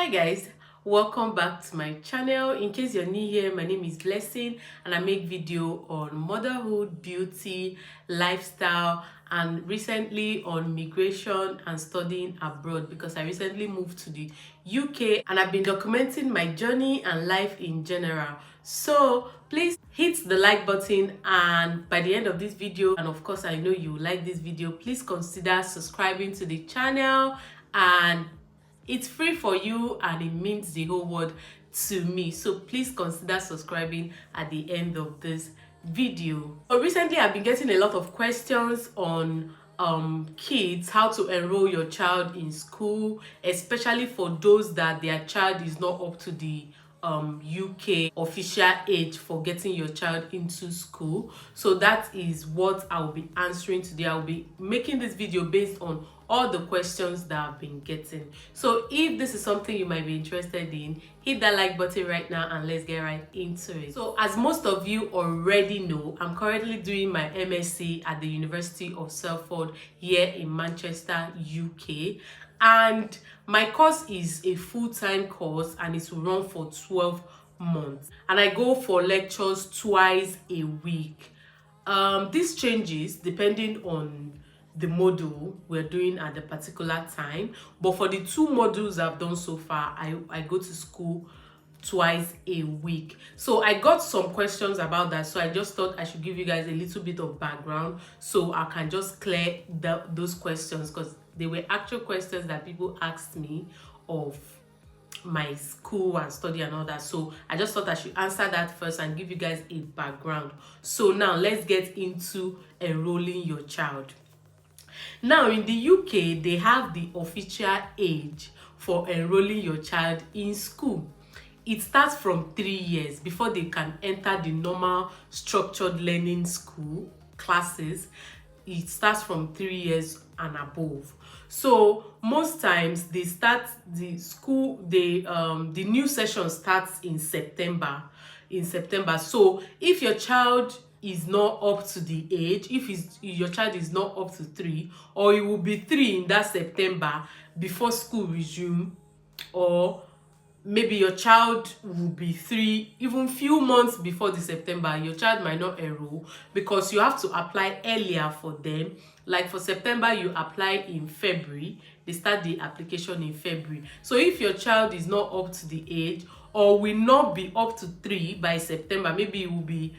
Hi guys, welcome back to my channel. In case you're new here, my name is Blessing and I make video on motherhood, beauty, lifestyle, and recently on migration and studying abroad because I recently moved to the UK and I've been documenting my journey and life in general. So please hit the like button, and by the end of this video, and of course I know you like this video, please consider subscribing to the channel. And it's free for you and it means the whole world to me, so please consider subscribing at the end of this video. So recently I've been getting a lot of questions on kids, how to enroll your child in school, especially for those that their child is not up to the UK official age for getting your child into school. So that is what I'll be answering today. I'll be making this video based on all the questions that I've been getting. So if this is something you might be interested in, hit that like button right now and let's get right into it. So as most of you already know, I'm currently doing my MSc at the University of Salford here in Manchester, UK. And my course is a full-time course and it will run for 12 months. And I go for lectures twice a week. This changes depending on the module we're doing at the particular time. But for the two modules I've done so far, I go to school twice a week. So I got some questions about that, so I just thought I should give you guys a little bit of background so I can just clear those questions, because they were actual questions that people asked me of my school and study and all that. So I just thought I should answer that first and give you guys a background. So now let's get into enrolling your child. Now in the UK, they have the official age for enrolling your child in school. It starts from 3 years before they can enter the normal structured learning school classes. It starts from 3 years and above. So most times they start the school, the new session starts in September. So if your child is not up to the age, if your child is not up to 3, or it will be 3 in that September before school resume, or maybe your child will be 3 even few months before the September, your child might not enroll because you have to apply earlier for them. Like for September, you apply in February, they start the application in February. So if your child is not up to the age or will not be up to 3 by September, maybe it will be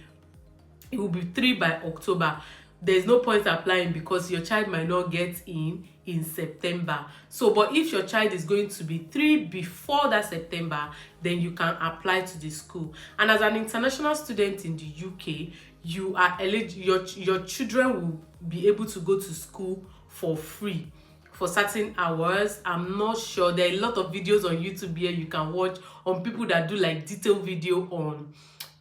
3 by October, there's no point applying because your child might not get in September. So but if your child is going to be 3 before that September, then you can apply to the school. And as an international student in the UK, you are eligible, your children will be able to go to school for free for certain hours. I'm not sure, there are a lot of videos on YouTube here you can watch on people that do like detailed video on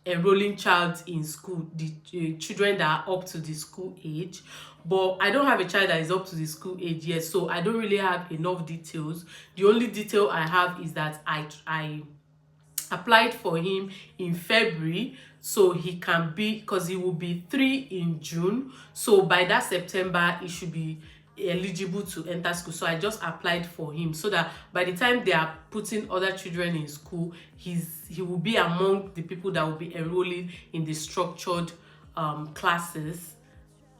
enrolling child in school, the children that are up to the school age. But I don't have a child that is up to the school age yet, so I don't really have enough details. The only detail I have is that I applied for him in February, so he can be, because he will be 3 in June, so by that September he should be eligible to enter school. So I just applied for him so that by the time they are putting other children in school, he will be among the people that will be enrolling in the structured classes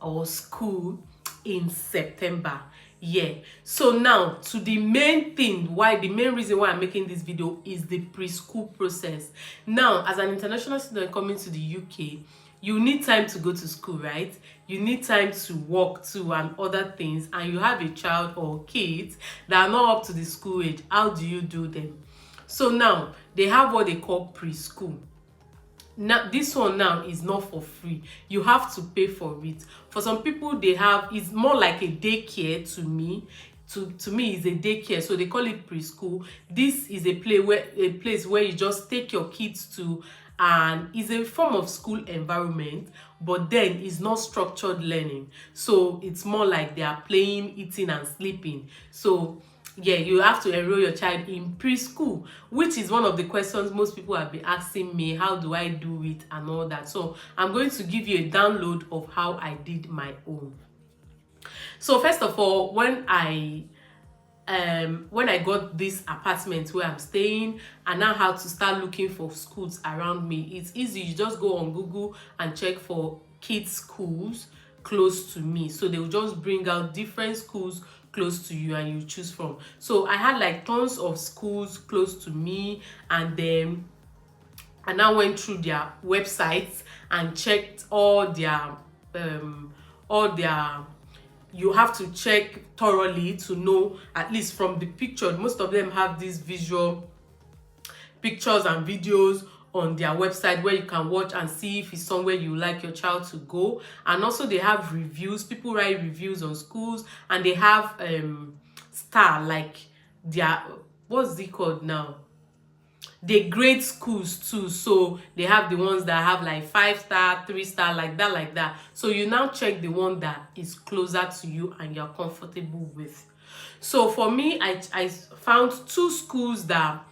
or school in September. Yeah. So now to the main thing, the main reason why I'm making this video is the preschool process. Now, as an international student coming to the UK, you need time to go to school, right? You need time to work too and other things, and you have a child or kids that are not up to the school age. How do you do them? So now they have what they call preschool. Now this one now is not for free, you have to pay for it. For some people, they have, it's more like a daycare to me. To me is a daycare, so they call it preschool. This is a place where you just take your kids to, and it's a form of school environment, but then it's not structured learning. So it's more like they are playing, eating and sleeping. So yeah, you have to enroll your child in preschool, which is one of the questions most people have been asking me, how do I do it and all that. So I'm going to give you a download of how I did my own. So first of all, when I when I got this apartment where I'm staying, I now had to start looking for schools around me. It's easy, you just go on Google and check for kids schools close to me. So they will just bring out different schools close to you and you choose from. So I had like tons of schools close to me, and then I now went through their websites and checked all their you have to check thoroughly to know, at least from the picture. Most of them have these visual pictures and videos on their website where you can watch and see if it's somewhere you like your child to go. And also they have reviews. People write reviews on schools, and they have star, like their, what's it called now, they grade schools too. So they have the ones that have like 5-star, 3-star, like that. So you now check the one that is closer to you and you're comfortable with. So for me, I found 2 schools that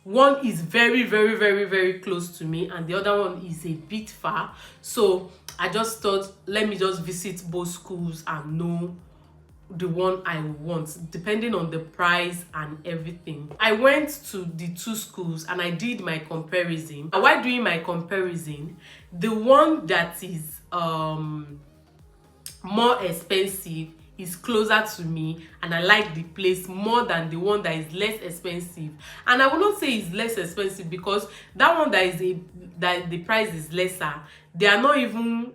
one is very, very, very, very close to me, and the other one is a bit far. So I just thought, let me just visit both schools and know the one I want, depending on the price and everything. I went to the 2 schools and I did my comparison. And while doing my comparison, the one that is more expensive is closer to me, and I like the place more than the one that is less expensive. And I will not say it's less expensive, because that one that the price is lesser, they are not even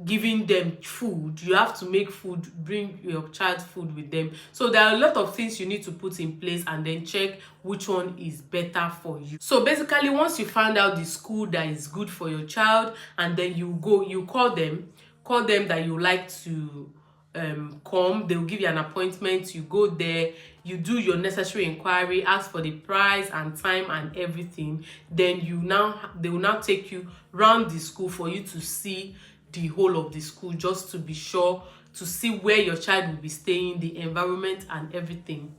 giving them food. You have to make food, bring your child food with them. So there are a lot of things you need to put in place and then check which one is better for you. So basically, once you find out the school that is good for your child, and then you call them that you like to come, they'll give you an appointment. You go there, you do your necessary inquiry, ask for the price and time and everything. Then they will now take you around the school for you to see the whole of the school, just to be sure, to see where your child will be staying, the environment and everything.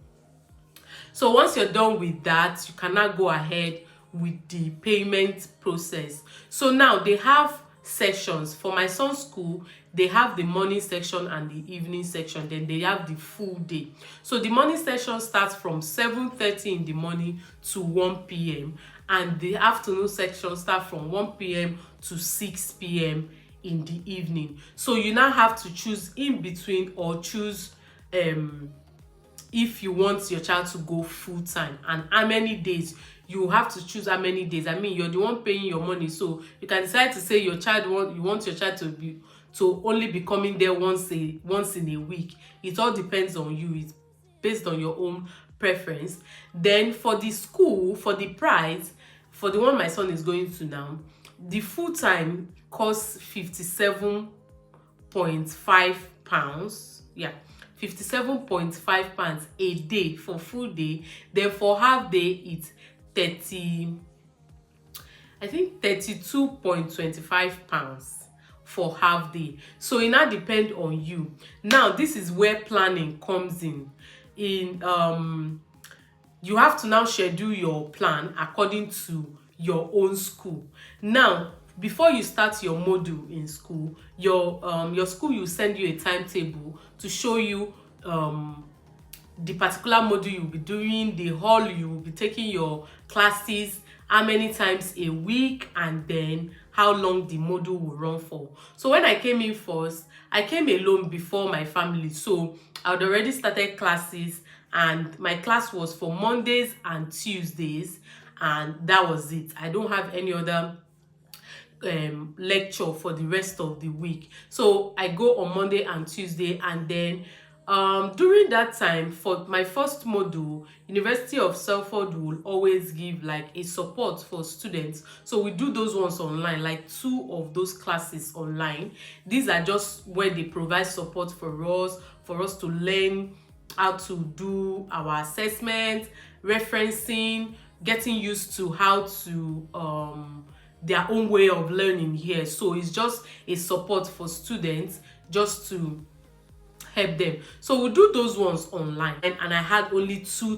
So once you're done with that, you can now go ahead with the payment process. So now they have sections. For my son's school, they have the morning section and the evening section. Then they have the full day. So the morning section starts from 7:30 in the morning to 1 p.m. and the afternoon section starts from 1 p.m. to 6 p.m. in the evening. So you now have to choose in between, or choose if you want your child to go full time, and how many days. You have to choose how many days. I mean, you're the one paying your money, so you can decide to say you want your child to only be coming there once in a week. It all depends on you. It's based on your own preference. Then for the school, for the price, for the one my son is going to now, the full time costs £57.5. Yeah, £57.5 a day for full day. Then for half day, it's 32.25 pounds for half day. So it now depends on you. Now this is where planning comes in. You have to now schedule your plan according to your own school. Now before you start your module in school, your school will send you a timetable to show you the particular module you'll be doing, the hall you will be taking your classes, how many times a week, and then how long the module will run for. So when I came in first, I came alone before my family. So I had already started classes, and my class was for Mondays and Tuesdays, and that was it. I don't have any other lecture for the rest of the week. So I go on Monday and Tuesday, and then during that time, for my first module, University of Salford will always give like a support for students. So we do those ones online, like 2 of those classes online. These are just where they provide support for us to learn how to do our assessment, referencing, getting used to how to their own way of learning here. So it's just a support for students, just to help them. So we do those ones online, and I had only two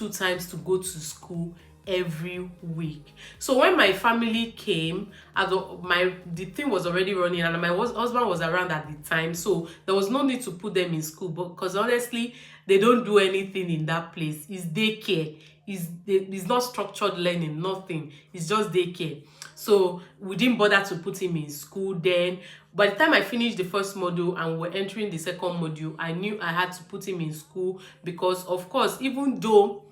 times to go to school every week. So when my family came, the thing was already running, and my husband was around at the time, so there was no need to put them in school. But because honestly, they don't do anything in that place. It's daycare. It's not structured learning, nothing. It's just daycare. So we didn't bother to put him in school then. By the time I finished the first module and we're entering the second module, I knew I had to put him in school, because of course, even though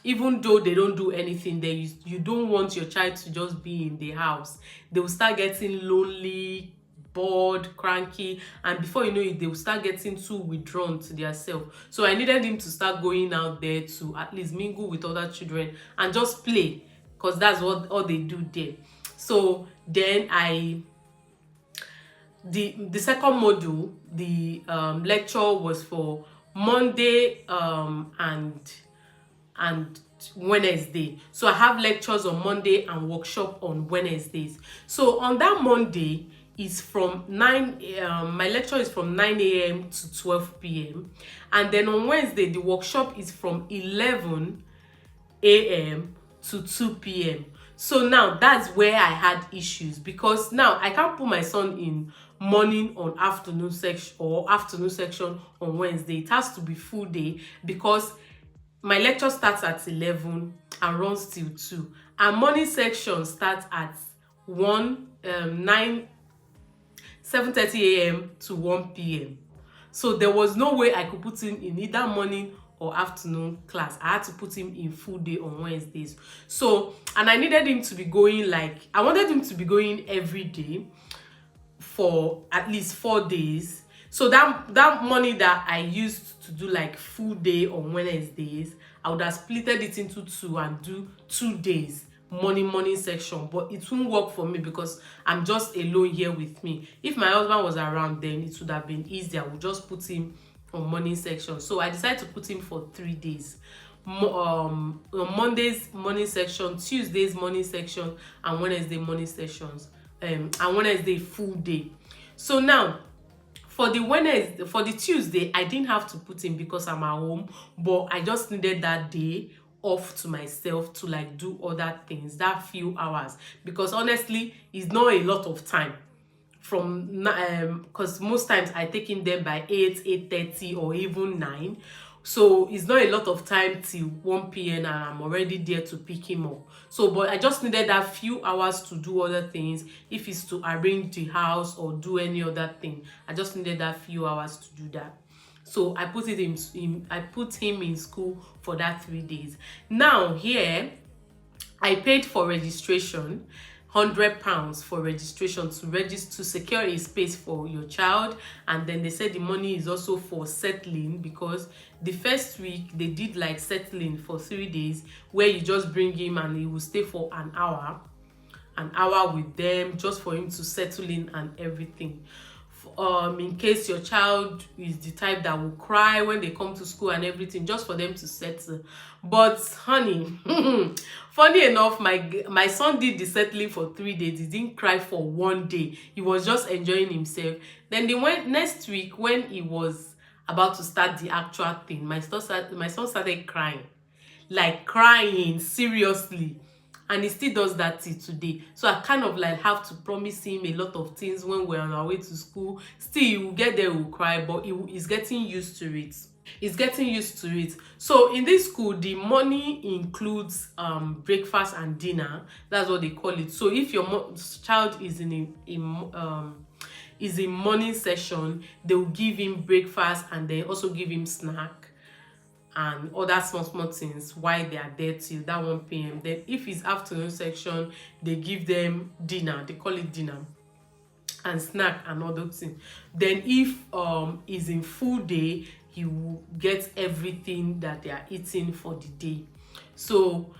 they don't do anything there, you don't want your child to just be in the house. They will start getting lonely, bored, cranky, and before you know it, they will start getting too withdrawn to themselves. So I needed him to start going out there to at least mingle with other children and just play, because that's what all they do there. So then the second module, the lecture was for Monday and Wednesday. So I have lectures on Monday and workshop on Wednesdays. So on that Monday is from 9 my lecture is from 9 a.m. to 12 p.m. and then on Wednesday the workshop is from 11 a.m. to 2 p.m. So now that's where I had issues, because now I can't put my son in morning on afternoon section or afternoon section on Wednesday. It has to be full day, because my lecture starts at 11 and runs till 2, and morning section starts at 7:30 a.m. to 1 p.m. So there was no way I could put him in either morning or afternoon class. I had to put him in full day on Wednesdays. So, and I needed him to be going, like, I wanted him to be going every day for at least 4 days. So that money that I used to do like full day on Wednesdays, I would have splitted it into 2 and do 2 days morning section. But it won't work for me because I'm just alone here with me. If my husband was around, then it would have been easier. I would just put him on morning section. So I decided to put him for 3 days. On Mondays morning section, Tuesdays morning section, and Wednesday morning sessions, and Wednesday full day. So now for the Tuesday, I didn't have to put him because I'm at home, but I just needed that day off to myself to like do other things, that few hours, because honestly it's not a lot of time from because most times I take him there by 8:30 or even 9. So it's not a lot of time till 1 p.m. and I'm already there to pick him up. So, but I just needed that few hours to do other things. If it's to arrange the house or do any other thing, I just needed that few hours to do that. So I put him in school for that 3 days. Now here, I paid for registration. £100 for registration to secure a space for your child, and then they said the money is also for settling, because the first week they did like settling for 3 days where you just bring him and he will stay for an hour with them, just for him to settle in and everything. In case your child is the type that will cry when they come to school and everything, just for them to settle. But honey, funny enough, my son did the settling for 3 days. He didn't cry for 1 day. He was just enjoying himself. Then they went next week when he was about to start the actual thing. My son started crying, like crying seriously. And he still does that till today. So I kind of like have to promise him a lot of things when we're on our way to school. Still, he will get there, he will cry, but he's getting used to it. He's getting used to it. So in this school, the money includes breakfast and dinner. That's what they call it. So if your child is in morning session, they will give him breakfast and they also give him snack and other small things while they are there till that 1 p.m. Then if it's afternoon section, they give them dinner. They call it dinner and snack and other things. Then if is in full day, he will get everything that they are eating for the day. So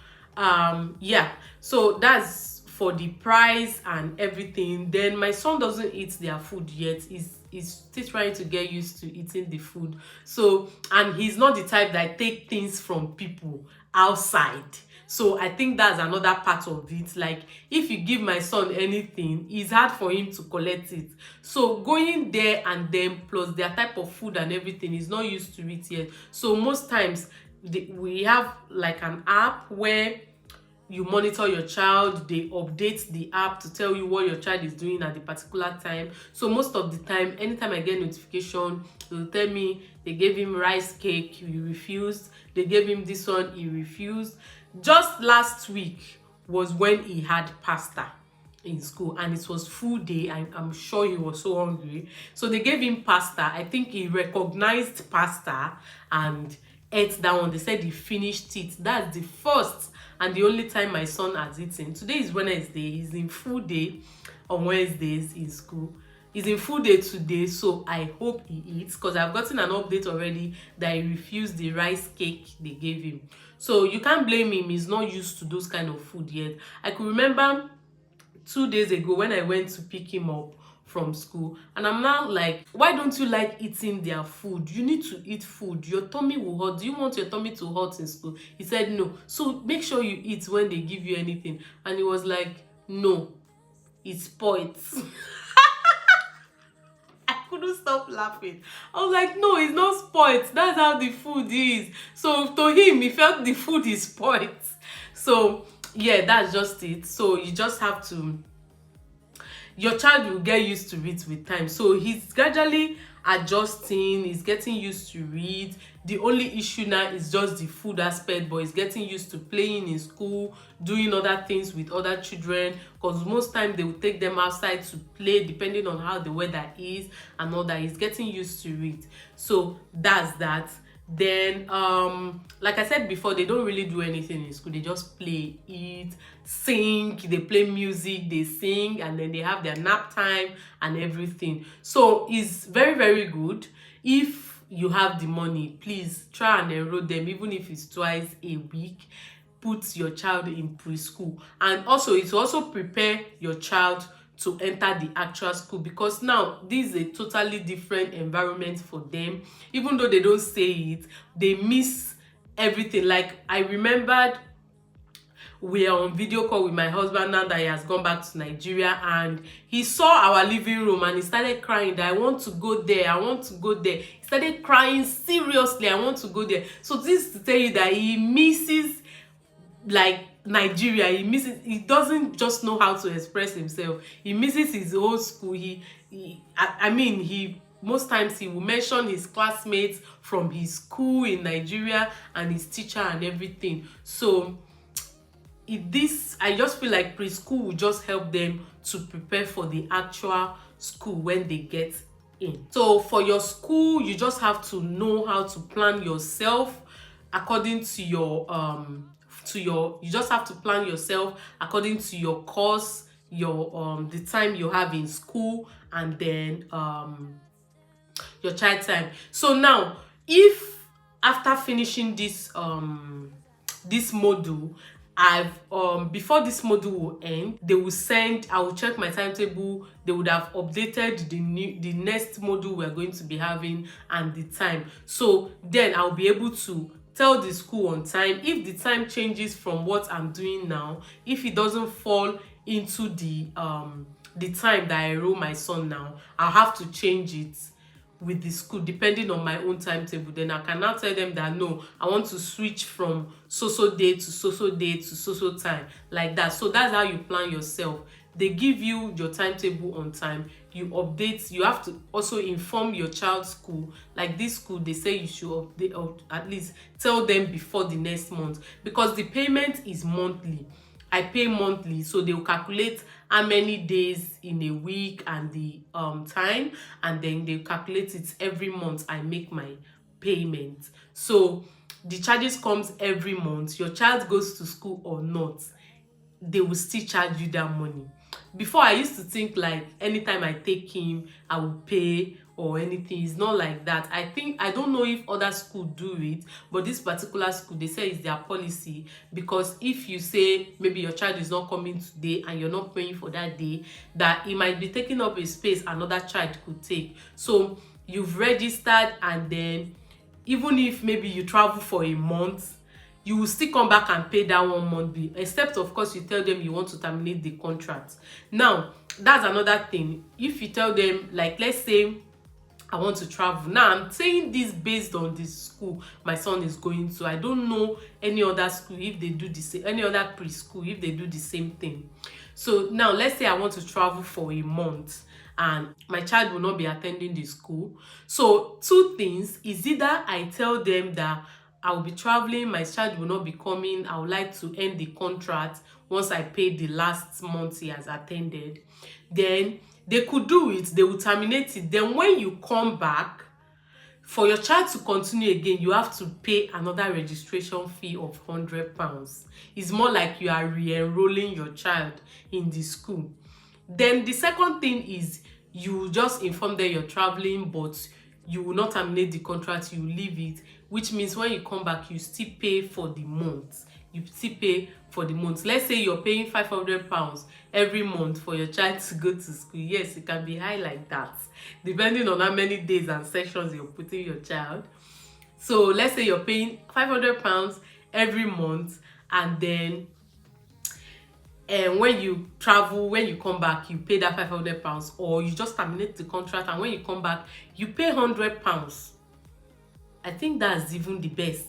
yeah, so that's for the price and everything. Then my son doesn't eat their food yet. He's still trying to get used to eating the food. So, and he's not the type that take things from people outside. So I think that's another part of it. Like, if you give my son anything, it's hard for him to collect it. So going there and then plus their type of food and everything, is not used to it yet. So most times we have like an app where you monitor your child, they update the app to tell you what your child is doing at the particular time. So most of the time, anytime I get notification, they'll tell me they gave him rice cake, he refused. They gave him this one, he refused. Just last week was when he had pasta in school, and it was full day. I'm sure he was so hungry, so they gave him pasta. I think he recognized pasta and ate that one. They said he finished it. That's the first and the only time my son has eaten. Today is Wednesday. He's in full day on Wednesdays in school. He's in full day today, so I hope he eats, because I've gotten an update already that he refused the rice cake they gave him. So you can't blame him. He's not used to those kind of food yet. I could remember 2 days ago when I went to pick him up from school, and I'm now like, why don't you like eating their food? You need to eat food. Your tummy will hurt. Do you want your tummy to hurt in school? He said no. So make sure you eat when they give you anything. And he was like, no, it spoils. I couldn't stop laughing. I was like, no, it's not spoiled. That's how the food is. So to him, he felt the food is spoiled. So yeah, that's just it. So you just have to, your child will get used to it with time. So he's gradually adjusting, he's getting used to it. The only issue now is just the food aspect, but he's getting used to playing in school, doing other things with other children, because most time they will take them outside to play depending on how the weather is and all that. He's getting used to it. So that's that. Then like I said before, they don't really do anything in school. They just play, eat, sing, they play music, they sing, and then they have their nap time and everything. So it's very, very good. If you have the money, please try and enroll them, even if it's twice a week. Put your child in preschool, and also it will also prepare your child to enter the actual school, because now this is a totally different environment for them. Even though they don't say it, they miss everything. Like I remembered, we are on video call with my husband now that he has gone back to Nigeria, and he saw our living room and he started crying that I want to go there, I want to go there. He started crying seriously, I want to go there. So this is to tell you that he misses like Nigeria. He misses, he doesn't just know how to express himself. He misses his old school. I mean, he most times he will mention his classmates from his school in Nigeria and his teacher and everything. So I just feel like preschool will just help them to prepare for the actual school when they get in. So for your school, you just have to know how to plan yourself according to your you just have to plan yourself according to your course, your the time you have in school, and then your child time. So now, if after finishing this this module, before this module will end, they will send, I will check my timetable, they would have updated the next module we're going to be having and the time. So then I'll be able to tell the school on time. If the time changes from what I'm doing now, if it doesn't fall into the time that I enroll my son now, I'll have to change it with the school depending on my own timetable. Then I can now tell them that no, I want to switch from so day to so day to so time, like that. So that's how you plan yourself. They give you your timetable on time, you update. You have to also inform your child's school. Like this school, they say you should update, or at least tell them before the next month, because the payment is monthly. I pay monthly, so they will calculate how many days in a week and the time, and then they calculate it every month. I make my payment, so the charges comes every month. Your child goes to school or not, they will still charge you that money. Before, I used to think like anytime I take him, I will pay or anything. It's not like that. I don't know if other schools do it, but this particular school, they say it's their policy, because if you say maybe your child is not coming today and you're not paying for that day, that it might be taking up a space another child could take. So you've registered, and then even if maybe you travel for a month, you will still come back and pay that 1 month bill, except of course you tell them you want to terminate the contract. Now that's another thing. If you tell them, like let's say I want to travel. Now I'm saying this based on the school my son is going to. I don't know any other school if they do the same, any other preschool if they do the same thing. So now let's say I want to travel for a month and my child will not be attending the school. So two things is either I tell them that I will be traveling, my child will not be coming, I would like to end the contract once I pay the last month he has attended. Then they could do it, they will terminate it. Then when you come back, for your child to continue again, you have to pay another registration fee of £100. It's more like you are re-enrolling your child in the school. Then the second thing is you just inform them you're traveling, but you will not terminate the contract, you leave it, which means when you come back, you still pay for the month. You still pay for the month. Let's say you're paying £500 every month for your child to go to school. Yes, it can be high like that, depending on how many days and sessions you're putting your child. So let's say you're paying £500 every month, and then when you travel, when you come back, you pay that £500, or you just terminate the contract and when you come back, you pay £100. I think that's even the best,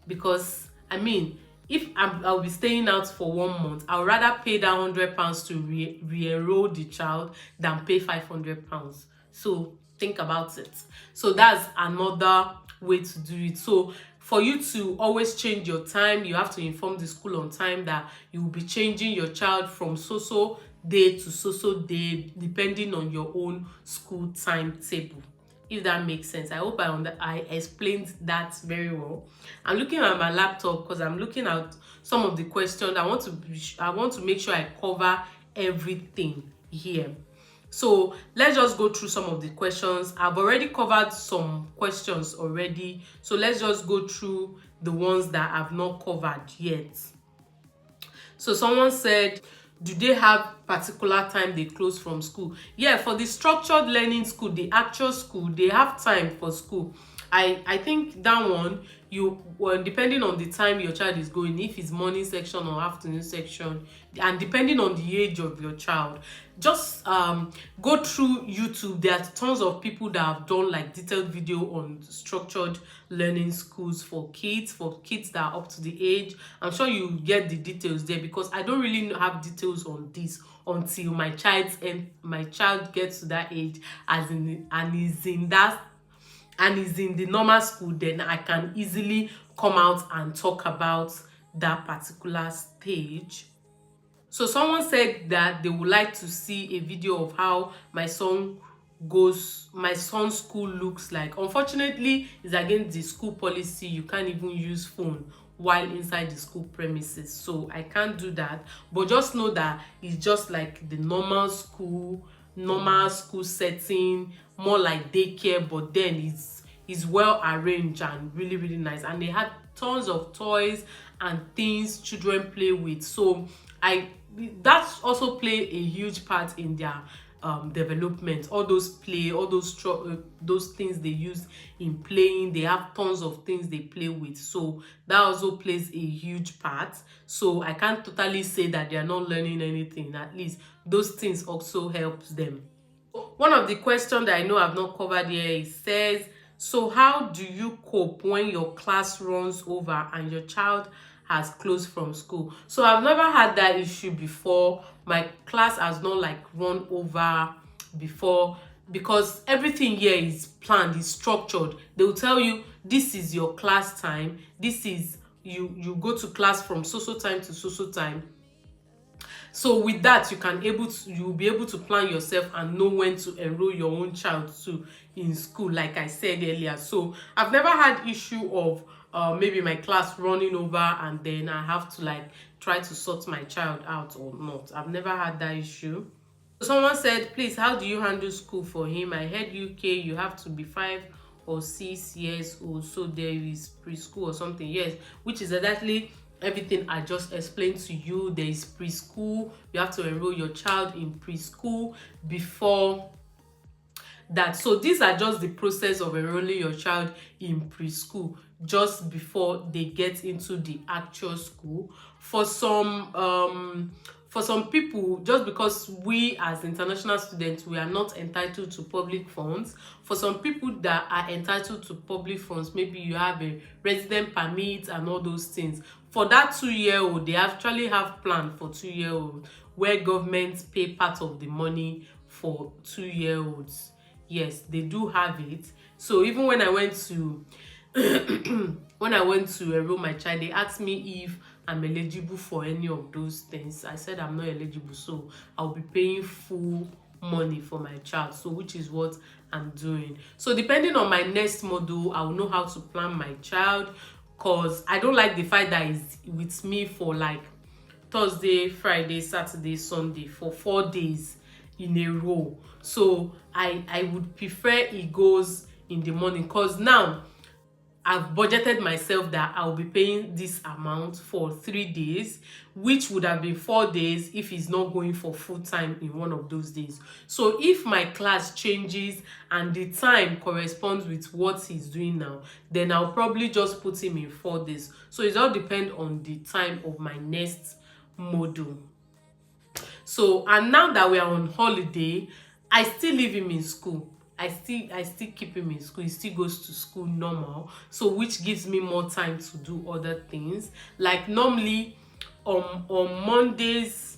because I mean, if I'll be staying out for 1 month, I'll rather pay that £100 to re-enroll the child than pay £500. So think about it. So that's another way to do it. So for you to always change your time, you have to inform the school on time that you will be changing your child from so day to so day, depending on your own school timetable. If that makes sense. I hope I explained that very well. I'm looking at my laptop because I'm looking at some of the questions. I want to make sure I cover everything here. So let's just go through some of the questions. I've already covered some questions already, so let's just go through the ones that I've not covered yet. So someone said, do they have particular time they close from school? Yeah, for the structured learning school, the actual school, they have time for school. I think that one, depending on the time your child is going, if it's morning section or afternoon section, and depending on the age of your child, just go through YouTube. There are tons of people that have done like detailed video on structured learning schools for kids that are up to the age. I'm sure you get the details there, because I don't really have details on this until my child gets to that age, and is in the normal school. Then I can easily come out and talk about that particular stage. So someone said that they would like to see a video of how my son's school looks like. Unfortunately, it's against the school policy. You can't even use phone while inside the school premises, so I can't do that. But just know that it's just like the normal school setting, more like daycare, but then it's well arranged and really, really nice. And they had tons of toys and things children play with. So that also play a huge part in their development. All those things they use in playing, they have tons of things they play with, so that also plays a huge part. So I can't totally say that they are not learning anything. At least those things also helps them. One of the questions that I know I've not covered here, it says, so how do you cope when your class runs over and your child has closed from school? So I've never had that issue before. My class has not like run over before, because everything here is planned, is structured. They will tell you, this is your class time, this is you go to class from so time to so time. So with that, you'll be able to plan yourself and know when to enroll your own child too in school, like I said earlier. So I've never had issue of maybe my class running over and then I have to like try to sort my child out or not. I've never had that issue. Someone said, please, how do you handle school for him? I heard UK you have to be 5 or 6 years old, so there is preschool or something. Yes, which is exactly everything I just explained to you. There is preschool. You have to enroll your child in preschool before that. So these are just the process of enrolling your child in preschool just before they get into the actual school. For some people, just because we as international students, we are not entitled to public funds. For some people that are entitled to public funds, maybe you have a resident permit and all those things, for that 2-year-old, they actually have plan for 2-year-old where government pay part of the money for 2-year-olds. Yes, they do have it. So even when I went to enroll my child, they asked me if I'm eligible for any of those things. I said I'm not eligible, so I'll be paying full money for my child, so which is what I'm doing. So depending on my next model, I will know how to plan my child, because I don't like the fact that is with me for like Thursday, Friday, Saturday, Sunday, for 4 days in a row. So I would prefer it goes in the morning, because now I've budgeted myself that I'll be paying this amount for 3 days, which would have been 4 days if he's not going for full time in one of those days. So if my class changes and the time corresponds with what he's doing now, then I'll probably just put him in 4 days. So it all depends on the time of my next module. So, and now that we are on holiday, I still leave him in school. I still keep him in school. He still goes to school normal, so which gives me more time to do other things. Like normally on Mondays,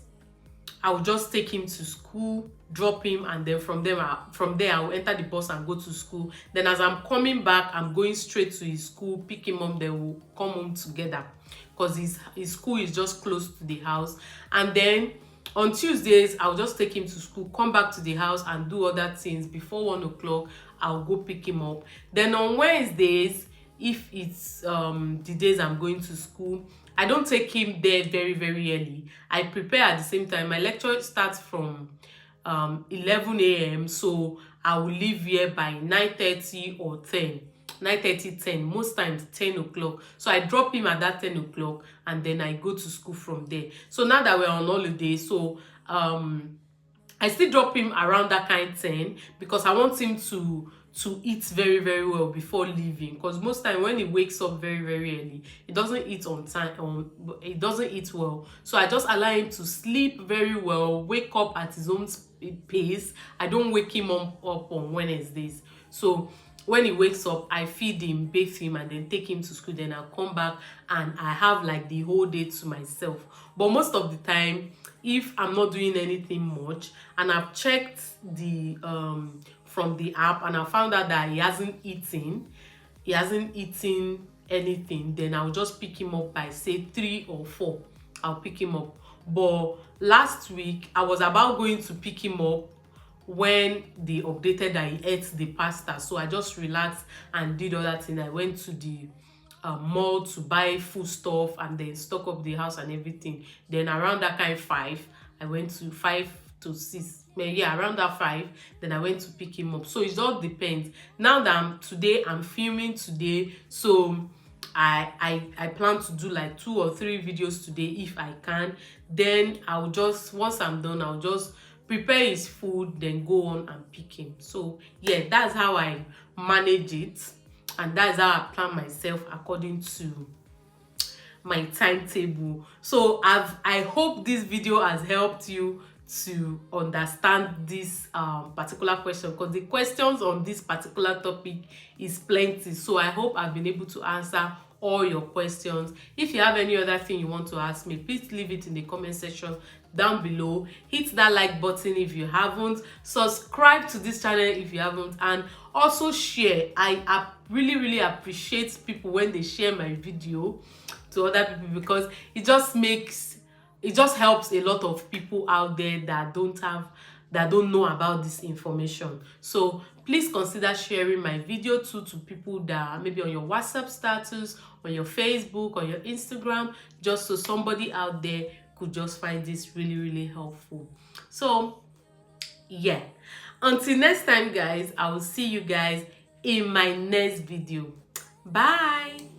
I'll just take him to school, drop him, and then from there I'll enter the bus and go to school. Then as I'm coming back, I'm going straight to his school, pick him up, then we'll come home together, because his school is just close to the house. And then on Tuesdays, I'll just take him to school, come back to the house and do other things. Before 1 o'clock, I'll go pick him up. Then on Wednesdays, if it's the days I'm going to school, I don't take him there very, very early. I prepare at the same time. My lecture starts from 11 a.m. So I will leave here by 9:30 or 10. 9:30, 10, most times 10 o'clock. So I drop him at that 10 o'clock and then I go to school from there. So now that we're on holiday, so I still drop him around that kind of 10, because I want him to eat very, very well before leaving, because most time when he wakes up very, very early, he doesn't eat on time, he doesn't eat well. So I just allow him to sleep very well, wake up at his own pace. I don't wake him up on Wednesdays. So when he wakes up, I feed him, bathe him, and then take him to school. Then I'll come back and I have like the whole day to myself. But most of the time, if I'm not doing anything much and I've checked the from the app and I found out that he hasn't eaten anything, then I'll just pick him up by say 3 or 4. I'll pick him up. But last week I was about going to pick him up when they updated that he ate the pasta, so I just relaxed and did other things. I went to the mall to buy food stuff and then stock up the house and everything. Then around that kind of 5, I went to 5 to 6, yeah, around that 5, then I went to pick him up. So it all depends. Now that I'm filming today, so I plan to do like 2 or 3 videos today if I can. Then I'll just, once I'm done, I'll just prepare his food, then go on and pick him. So yeah, that's how I manage it, and that's how I plan myself according to my timetable. So I hope this video has helped you to understand this particular question, because the questions on this particular topic is plenty. So I hope I've been able to answer all your questions. If you have any other thing you want to ask me, please leave it in the comment section down below. Hit that like button if you haven't, subscribe to this channel if you haven't, and also share. I really appreciate people when they share my video to other people, because it just helps a lot of people out there that don't know about this information. So please consider sharing my video to people that are maybe on your WhatsApp status, on your Facebook, on your Instagram, just so somebody out there could just find this really helpful. So yeah, until next time guys, I will see you guys in my next video. Bye.